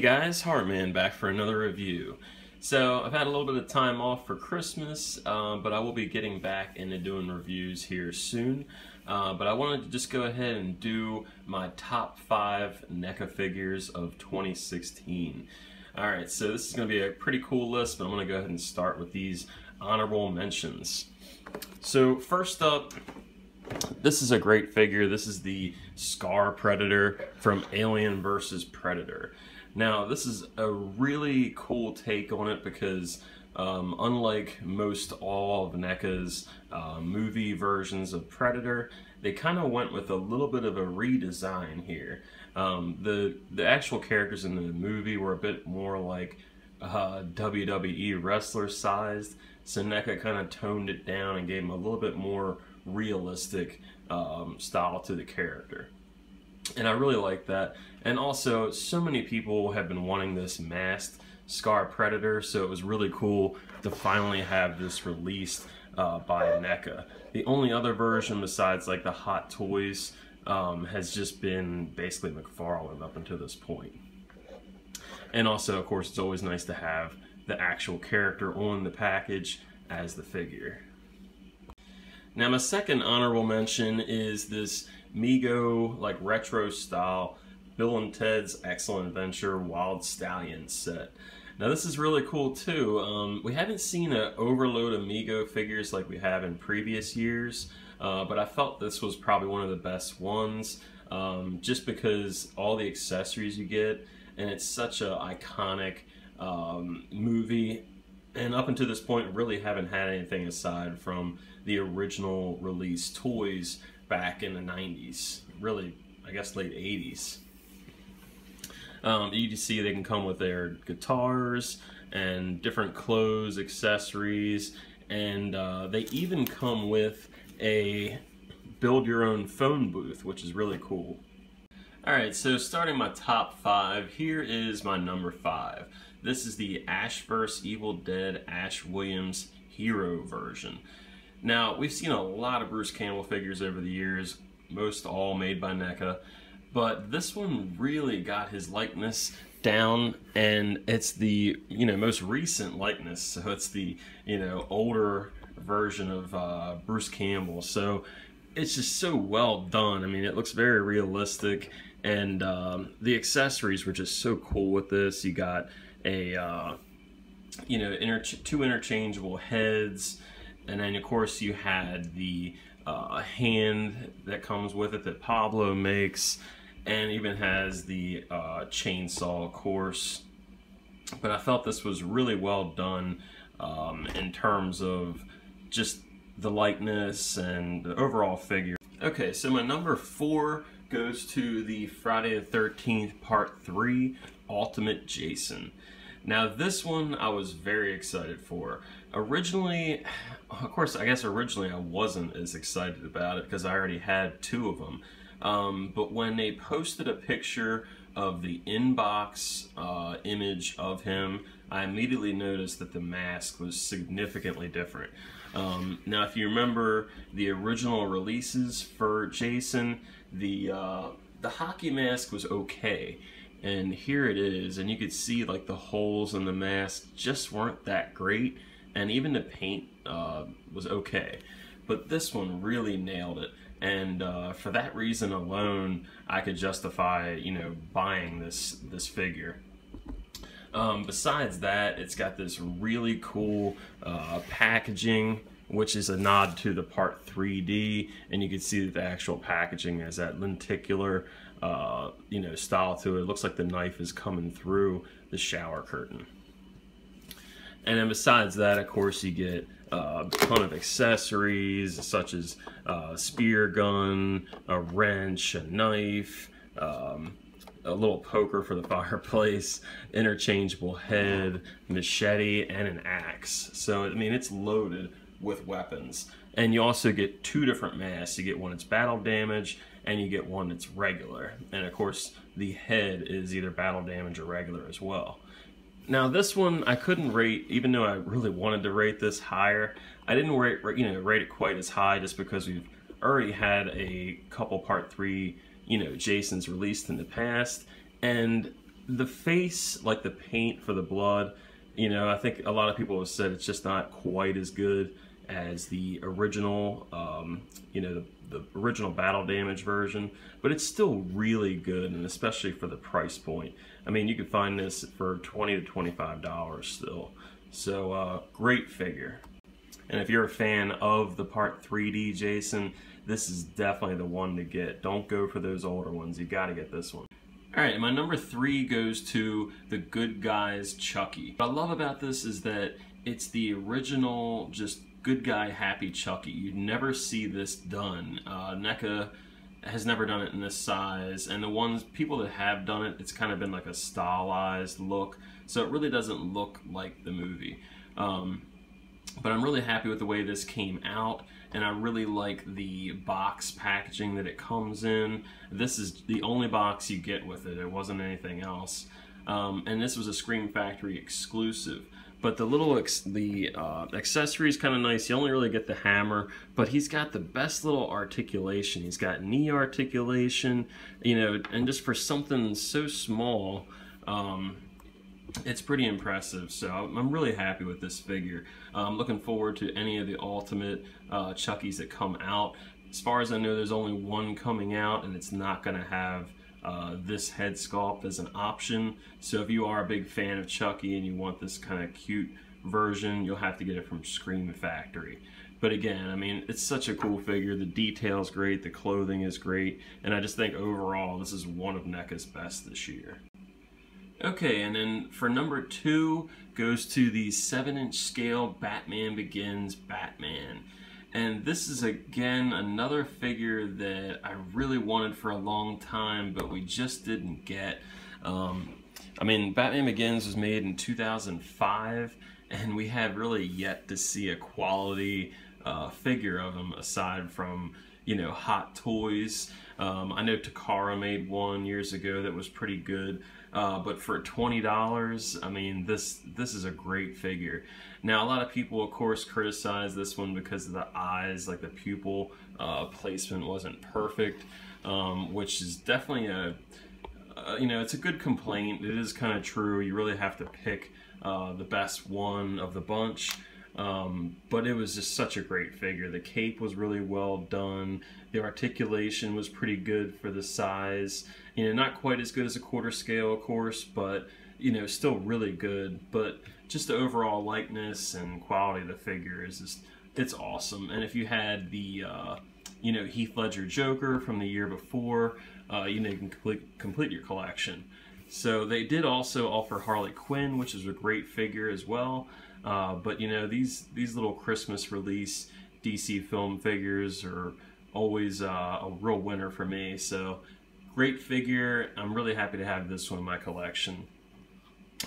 guys, Horrorman back for another review. So I've had a little bit of time off for Christmas, but I will be getting back into doing reviews here soon. But I wanted to just go ahead and do my top 5 NECA figures of 2016. Alright, so this is going to be a pretty cool list, but I'm going to go ahead and start with these honorable mentions. So first up, this is a great figure. This is the Scar Predator from Alien vs. Predator. Now, this is a really cool take on it because unlike most all of NECA's movie versions of Predator, they kind of went with a little bit of a redesign here. The actual characters in the movie were a bit more like WWE wrestler sized, so NECA kind of toned it down and gave them a little bit more realistic style to the character. And I really like that. And also, so many people have been wanting this masked Scar Predator, so it was really cool to finally have this released by NECA. The only other version besides like the Hot Toys has just been basically McFarlane up until this point. And also, of course, it's always nice to have the actual character on the package as the figure. Now, my second honorable mention is this Mego, like retro style, Bill and Ted's Excellent Adventure Wild Stallion set. Now this is really cool too. We haven't seen an overload of Mego figures like we have in previous years, but I felt this was probably one of the best ones, just because all the accessories you get, and it's such an iconic movie. And up until this point, really haven't had anything aside from the original release toys back in the 90s, really, I guess late 80s. You can see they can come with their guitars and different clothes, accessories, and they even come with a build your own phone booth, which is really cool. Alright, so starting my top 5, here is my number 5. This is the Ash vs. Evil Dead Ash Williams Hero version. Now, we've seen a lot of Bruce Campbell figures over the years, most all made by NECA, but this one really got his likeness down, and it's the, most recent likeness, so it's the, older version of Bruce Campbell, so it's just so well done. I mean, it looks very realistic, and the accessories were just so cool with this. You got a, two interchangeable heads, and then of course you had the hand that comes with it that Pablo makes, and even has the chainsaw, of course. But I felt this was really well done in terms of just the likeness and the overall figure. Okay, so my number 4 goes to the Friday the 13th Part 3 Ultimate Jason. Now this one I was very excited for. Originally, of course, I guess originally I wasn't as excited about it because I already had 2 of them. But when they posted a picture of the inbox image of him, I immediately noticed that the mask was significantly different. Now if you remember the original releases for Jason, the hockey mask was okay. And here it is, and you could see like the holes in the mask just weren't that great, and even the paint was okay. But this one really nailed it, and for that reason alone, I could justify, buying this figure. Besides that, it's got this really cool packaging, which is a nod to the Part 3D, and you can see that the actual packaging has that lenticular style to it. It looks like the knife is coming through the shower curtain. And then besides that, of course, you get a ton of accessories such as a spear gun, a wrench, a knife, a little poker for the fireplace, interchangeable head, machete, and an axe. So, I mean, it's loaded with weapons. And you also get 2 different masks. You get one that's battle damage, and you get one that's regular. And of course, the head is either battle damage or regular as well. Now this one I couldn't rate, even though I really wanted to rate this higher. I didn't rate it quite as high just because we've already had a couple Part 3 Jasons released in the past, and the face, like the paint for the blood, you know, I think a lot of people have said it's just not quite as good as the original, you know, the original battle damage version, but it's still really good, and especially for the price point. I mean, you can find this for $20 to $25 still. So great figure. And if you're a fan of the Part 3D Jason, this is definitely the one to get. Don't go for those older ones. You got to get this one. All right, my number 3 goes to the Good Guys Chucky. What I love about this is that it's the original, just good guy, happy Chucky. You'd never see this done. NECA has never done it in this size, and the ones, people that have done it, it's kind of been like a stylized look, so it really doesn't look like the movie. But I'm really happy with the way this came out, and I really like the box packaging that it comes in. This is the only box you get with it. It wasn't anything else. And this was a Scream Factory exclusive. But the little accessory is kind of nice. You only really get the hammer, but he's got the best little articulation. He's got knee articulation, you know, and just for something so small, it's pretty impressive. So I'm really happy with this figure. I'm looking forward to any of the Ultimate Chuckies that come out. As far as I know, there's only one coming out, and it's not going to have this head sculpt as an option. So if you are a big fan of Chucky and you want this kind of cute version, you'll have to get it from Scream Factory. But again, I mean, it's such a cool figure. The detail's great, the clothing is great, and I just think overall this is one of NECA's best this year. Okay, and then for number 2 goes to the 7-inch scale Batman Begins Batman. And this is again another figure that I really wanted for a long time, but we just didn't get. I mean, Batman Begins was made in 2005, and we have really yet to see a quality figure of him aside from, you know, Hot Toys. I know Takara made one years ago that was pretty good. But for $20, I mean, this is a great figure. Now, a lot of people, of course, criticize this one because of the eyes, like the pupil placement wasn't perfect, which is definitely you know, it's a good complaint. It is kind of true. You really have to pick the best one of the bunch. But it was just such a great figure. The cape was really well done. The articulation was pretty good for the size. You know, not quite as good as a quarter scale, of course, but, you know, still really good. But just the overall likeness and quality of the figure is just, it's awesome. And if you had the, you know, Heath Ledger Joker from the year before, you know, you can complete your collection. So they did also offer Harley Quinn, which is a great figure as well. But you know, these little Christmas release DC film figures are always a real winner for me. So great figure. I'm really happy to have this one in my collection.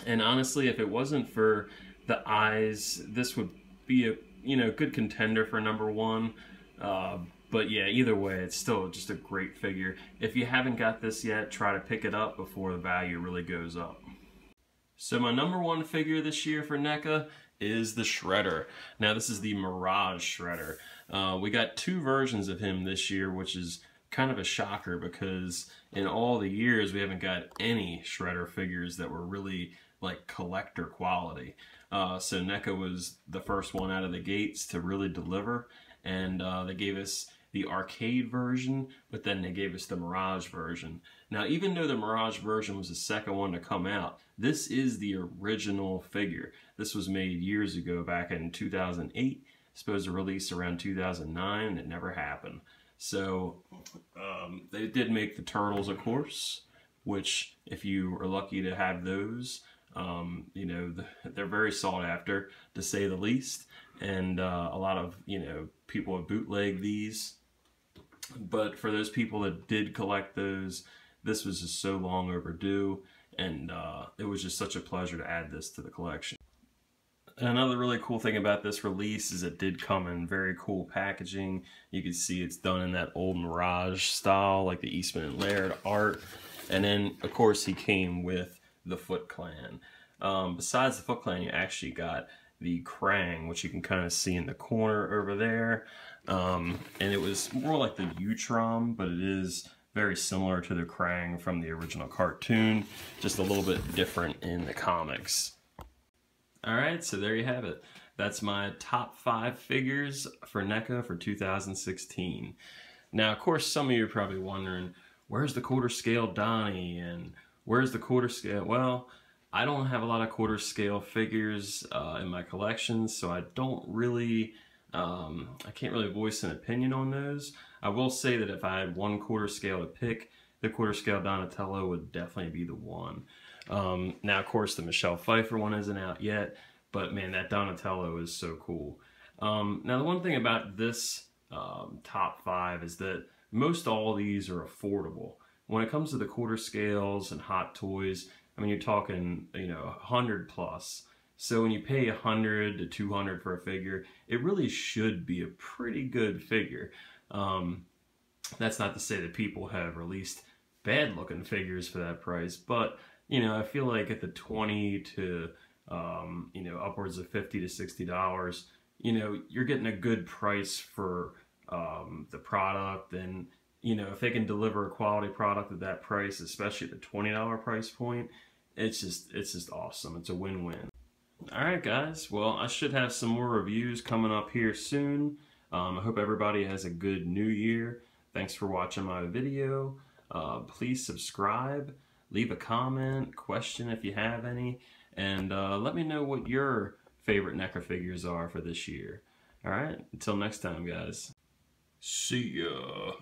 And honestly, if it wasn't for the eyes, this would be a, you know, good contender for number 1. But yeah, either way, it's still just a great figure. If you haven't got this yet, try to pick it up before the value really goes up. So my number 1 figure this year for NECA is the Shredder. Now this is the Mirage Shredder. We got 2 versions of him this year, which is kind of a shocker because in all the years we haven't got any Shredder figures that were really like collector quality. So NECA was the first one out of the gates to really deliver, and they gave us the arcade version, but then they gave us the Mirage version. Now, even though the Mirage version was the second one to come out, this is the original figure. This was made years ago, back in 2008, supposed to release around 2009, and it never happened. So they did make the Turtles, of course, which if you are lucky to have those, you know, they're very sought after, to say the least. And a lot of, you know, people have bootlegged these. But for those people that did collect those, this was just so long overdue, and it was just such a pleasure to add this to the collection. Another really cool thing about this release is it did come in very cool packaging. You can see it's done in that old Mirage style, like the Eastman and Laird art. And then, of course, he came with the Foot Clan. Besides the Foot Clan, you actually got the Krang, which you can kind of see in the corner over there. And it was more like the Utrom, but it is very similar to the Krang from the original cartoon, just a little bit different in the comics. Alright, so there you have it. That's my top 5 figures for NECA for 2016. Now, of course, some of you are probably wondering, where's the quarter scale Donnie, and where's the quarter scale? Well, I don't have a lot of quarter scale figures in my collection, so I don't really, I can't really voice an opinion on those. I will say that if I had one quarter scale to pick, the quarter scale Donatello would definitely be the one. Now, of course, the Michelle Pfeiffer one isn't out yet, but man, that Donatello is so cool. Now, the one thing about this top 5 is that most all of these are affordable. When it comes to the quarter scales and Hot Toys, I mean, you're talking, you know, 100 plus. So when you pay 100 to 200 for a figure, it really should be a pretty good figure. That's not to say that people have released bad looking figures for that price, but you know, I feel like at the 20 to you know, upwards of $50 to $60, you know, you're getting a good price for the product. And you know, if they can deliver a quality product at that price, especially at the $20 price point, it's just awesome. It's a win-win. Alright guys, well, I should have some more reviews coming up here soon. I hope everybody has a good new year. Thanks for watching my video. Please subscribe, leave a comment, question if you have any, and let me know what your favorite NECA figures are for this year. Alright, until next time guys. See ya.